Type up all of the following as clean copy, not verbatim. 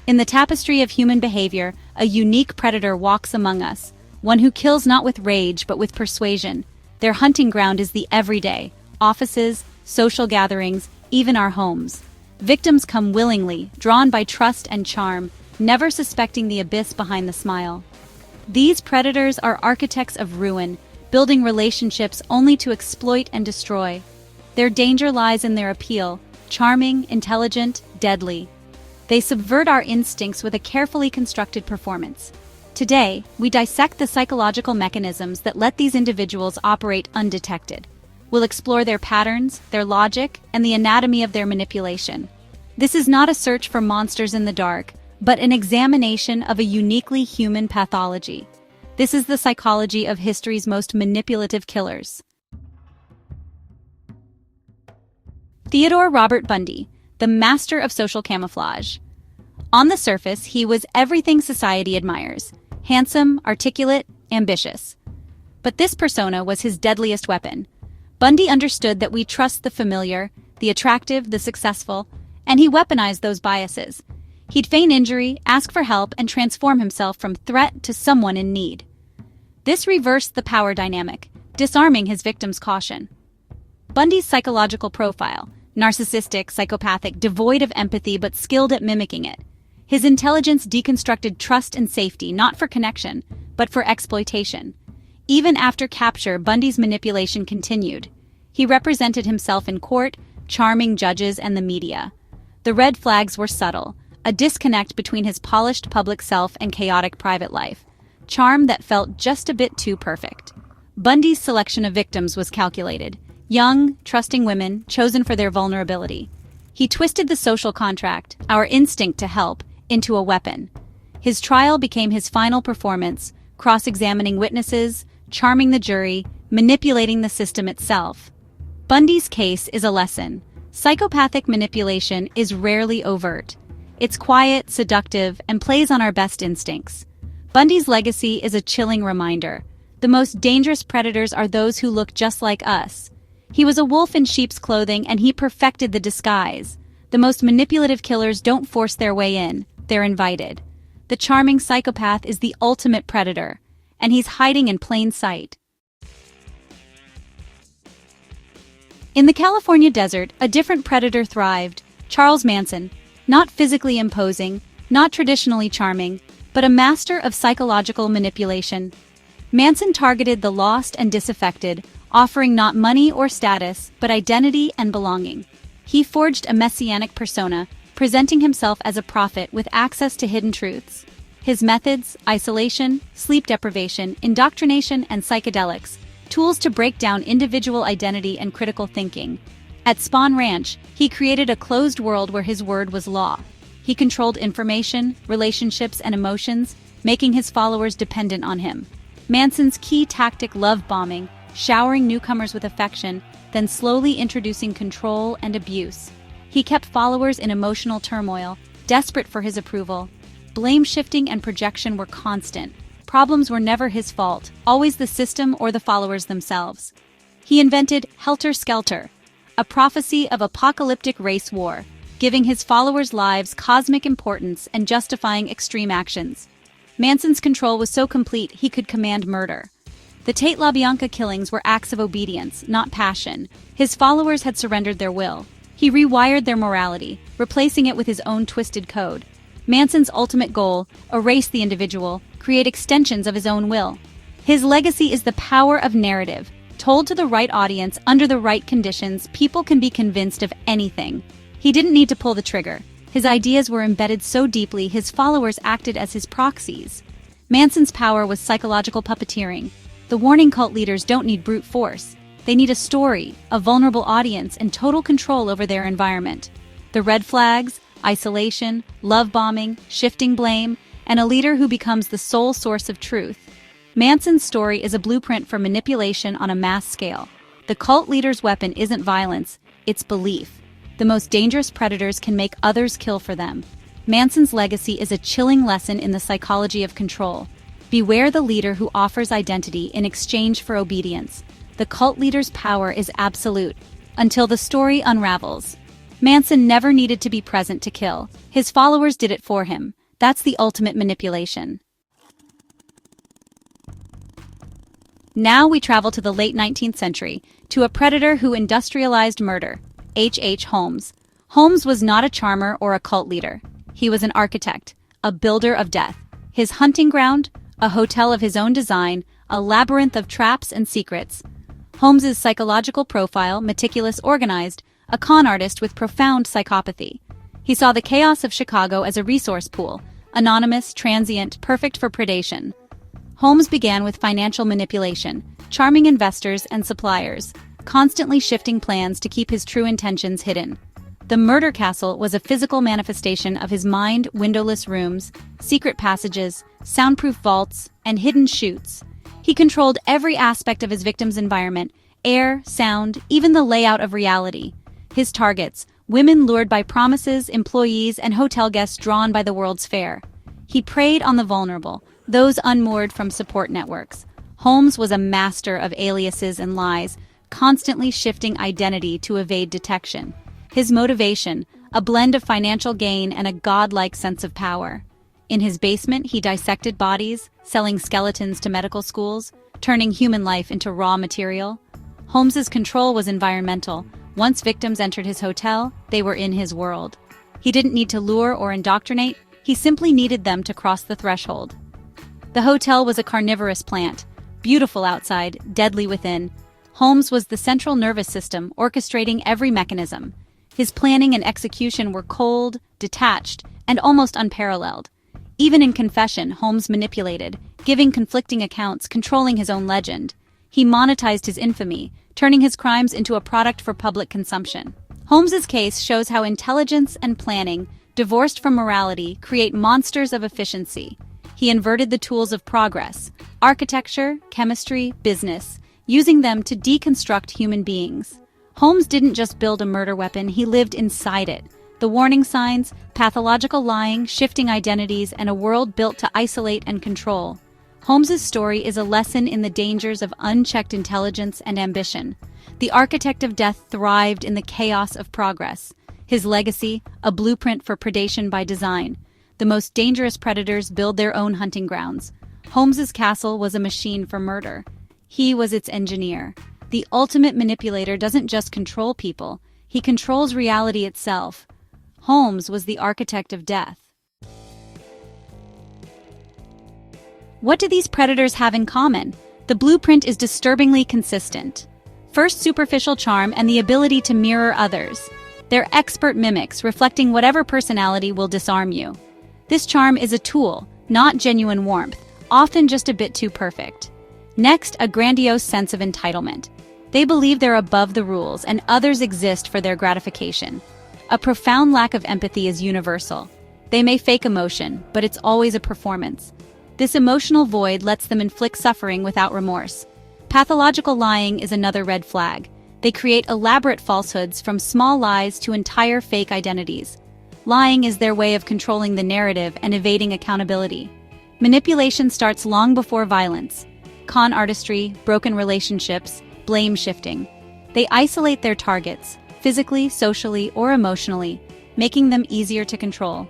In the tapestry of human behavior, a unique predator walks among us, one who kills not with rage but with persuasion. Their hunting ground is the everyday, offices, social gatherings, even our homes. Victims come willingly, drawn by trust and charm, never suspecting the abyss behind the smile. These predators are architects of ruin, building relationships only to exploit and destroy. Their danger lies in their appeal, charming, intelligent, deadly. They subvert our instincts with a carefully constructed performance. Today, we dissect the psychological mechanisms that let these individuals operate undetected. We'll explore their patterns, their logic, and the anatomy of their manipulation. This is not a search for monsters in the dark, but an examination of a uniquely human pathology. This is the psychology of history's most manipulative killers. Theodore Robert Bundy, the master of social camouflage. On the surface, he was everything society admires: handsome, articulate, ambitious. But this persona was his deadliest weapon. Bundy understood that we trust the familiar, the attractive, the successful, and he weaponized those biases. He'd feign injury, ask for help, and transform himself from threat to someone in need. This reversed the power dynamic, disarming his victim's caution. Bundy's psychological profile: narcissistic, psychopathic, devoid of empathy but skilled at mimicking it. His intelligence deconstructed trust and safety not for connection, but for exploitation. Even after capture, Bundy's manipulation continued. He represented himself in court, charming judges and the media. The red flags were subtle, a disconnect between his polished public self and chaotic private life. Charm that felt just a bit too perfect. Bundy's selection of victims was calculated. Young, trusting women, chosen for their vulnerability. He twisted the social contract, our instinct to help, into a weapon. His trial became his final performance, cross-examining witnesses, charming the jury, manipulating the system itself. Bundy's case is a lesson. Psychopathic manipulation is rarely overt. It's quiet, seductive, and plays on our best instincts. Bundy's legacy is a chilling reminder. The most dangerous predators are those who look just like us. He was a wolf in sheep's clothing, and he perfected the disguise. The most manipulative killers don't force their way in, they're invited. The charming psychopath is the ultimate predator, and he's hiding in plain sight. In the California desert, a different predator thrived: Charles Manson. Not physically imposing, not traditionally charming, but a master of psychological manipulation. Manson targeted the lost and disaffected, offering not money or status, but identity and belonging. He forged a messianic persona, presenting himself as a prophet with access to hidden truths. His methods: isolation, sleep deprivation, indoctrination, and psychedelics, tools to break down individual identity and critical thinking. At Spawn Ranch, he created a closed world where his word was law. He controlled information, relationships, and emotions, making his followers dependent on him. Manson's key tactic: love bombing, showering newcomers with affection, then slowly introducing control and abuse. He kept followers in emotional turmoil, desperate for his approval. Blame shifting and projection were constant. Problems were never his fault, always the system or the followers themselves. He invented Helter Skelter, a prophecy of apocalyptic race war, giving his followers' lives cosmic importance and justifying extreme actions. Manson's control was so complete he could command murder. The Tate LaBianca killings were acts of obedience, not passion. His followers had surrendered their will. He rewired their morality, replacing it with his own twisted code. Manson's ultimate goal: erase the individual, create extensions of his own will. His legacy is the power of narrative. Told to the right audience, under the right conditions, people can be convinced of anything. He didn't need to pull the trigger. His ideas were embedded so deeply, his followers acted as his proxies. Manson's power was psychological puppeteering. The warning cult leaders don't need brute force. They need a story, a vulnerable audience, and total control over their environment. The red flags: isolation, love bombing, shifting blame, and a leader who becomes the sole source of truth. Manson's story is a blueprint for manipulation on a mass scale. The cult leader's weapon isn't violence, it's belief. The most dangerous predators can make others kill for them. Manson's legacy is a chilling lesson in the psychology of control. Beware the leader who offers identity in exchange for obedience. The cult leader's power is absolute, until the story unravels. Manson never needed to be present to kill. His followers did it for him. That's the ultimate manipulation. Now we travel to the late 19th century, to a predator who industrialized murder, H. Holmes. Holmes was not a charmer or a cult leader. He was an architect, a builder of death. His hunting ground, a hotel of his own design, a labyrinth of traps and secrets. Holmes's psychological profile, meticulous, organized, a con artist with profound psychopathy. He saw the chaos of Chicago as a resource pool, anonymous, transient, perfect for predation. Holmes began with financial manipulation, charming investors and suppliers, constantly shifting plans to keep his true intentions hidden. The murder castle was a physical manifestation of his mind, windowless rooms, secret passages, soundproof vaults, and hidden chutes. He controlled every aspect of his victim's environment, air, sound, even the layout of reality. His targets, women lured by promises, employees, and hotel guests drawn by the World's Fair. He preyed on the vulnerable, those unmoored from support networks. Holmes was a master of aliases and lies, constantly shifting identity to evade detection. His motivation, a blend of financial gain and a godlike sense of power. In his basement, he dissected bodies, selling skeletons to medical schools, turning human life into raw material. Holmes's control was environmental. Once victims entered his hotel, they were in his world. He didn't need to lure or indoctrinate, he simply needed them to cross the threshold. The hotel was a carnivorous plant, beautiful outside, deadly within. Holmes was the central nervous system, orchestrating every mechanism. His planning and execution were cold, detached, and almost unparalleled. Even in confession, Holmes manipulated, giving conflicting accounts, controlling his own legend. He monetized his infamy, turning his crimes into a product for public consumption. Holmes's case shows how intelligence and planning, divorced from morality, create monsters of efficiency. He inverted the tools of progress, architecture, chemistry, business, using them to deconstruct human beings. Holmes didn't just build a murder weapon, he lived inside it. The warning signs, pathological lying, shifting identities, and a world built to isolate and control. Holmes's story is a lesson in the dangers of unchecked intelligence and ambition. The architect of death thrived in the chaos of progress. His legacy, a blueprint for predation by design. The most dangerous predators build their own hunting grounds. Holmes's castle was a machine for murder. He was its engineer. The ultimate manipulator doesn't just control people, he controls reality itself. Holmes was the architect of death. What do these predators have in common? The blueprint is disturbingly consistent. First, superficial charm and the ability to mirror others. They're expert mimics, reflecting whatever personality will disarm you. This charm is a tool, not genuine warmth, often just a bit too perfect. Next, a grandiose sense of entitlement. They believe they're above the rules and others exist for their gratification. A profound lack of empathy is universal. They may fake emotion, but it's always a performance. This emotional void lets them inflict suffering without remorse. Pathological lying is another red flag. They create elaborate falsehoods from small lies to entire fake identities. Lying is their way of controlling the narrative and evading accountability. Manipulation starts long before violence. Con artistry, broken relationships, blame shifting. They isolate their targets, physically, socially, or emotionally, making them easier to control.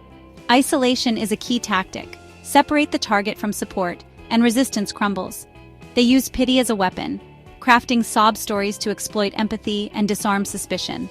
Isolation is a key tactic. Separate the target from support, and resistance crumbles. They use pity as a weapon, crafting sob stories to exploit empathy and disarm suspicion.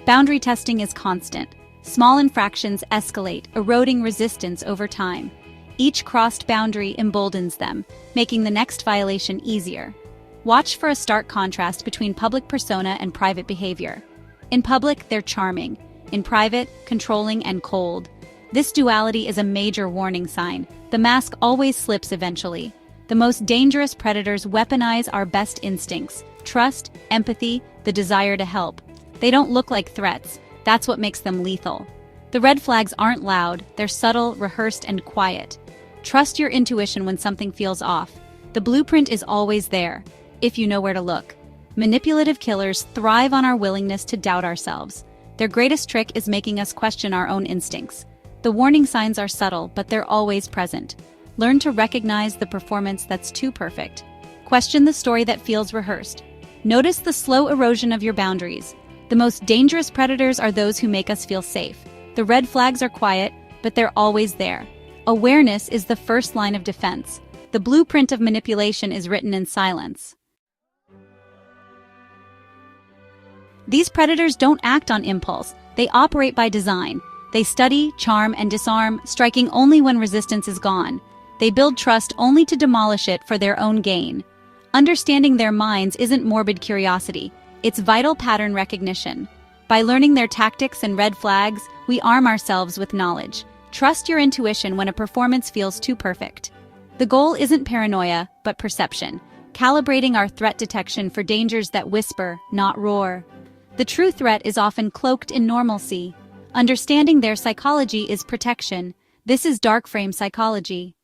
Boundary testing is constant. Small infractions escalate, eroding resistance over time. Each crossed boundary emboldens them, making the next violation easier. Watch for a stark contrast between public persona and private behavior. In public, they're charming. In private, controlling and cold. This duality is a major warning sign. The mask always slips eventually. The most dangerous predators weaponize our best instincts: trust, empathy, the desire to help. They don't look like threats. That's what makes them lethal. The red flags aren't loud, they're subtle, rehearsed, and quiet. Trust your intuition when something feels off. The blueprint is always there, if you know where to look. Manipulative killers thrive on our willingness to doubt ourselves. Their greatest trick is making us question our own instincts. The warning signs are subtle, but they're always present. Learn to recognize the performance that's too perfect. Question the story that feels rehearsed. Notice the slow erosion of your boundaries. The most dangerous predators are those who make us feel safe. The red flags are quiet, but they're always there. Awareness is the first line of defense. The blueprint of manipulation is written in silence. These predators don't act on impulse, they operate by design. They study, charm, and disarm, striking only when resistance is gone. They build trust only to demolish it for their own gain. Understanding their minds isn't morbid curiosity, it's vital pattern recognition. By learning their tactics and red flags, we arm ourselves with knowledge. Trust your intuition when a performance feels too perfect. The goal isn't paranoia, but perception, calibrating our threat detection for dangers that whisper, not roar. The true threat is often cloaked in normalcy. Understanding their psychology is protection. This is dark frame psychology.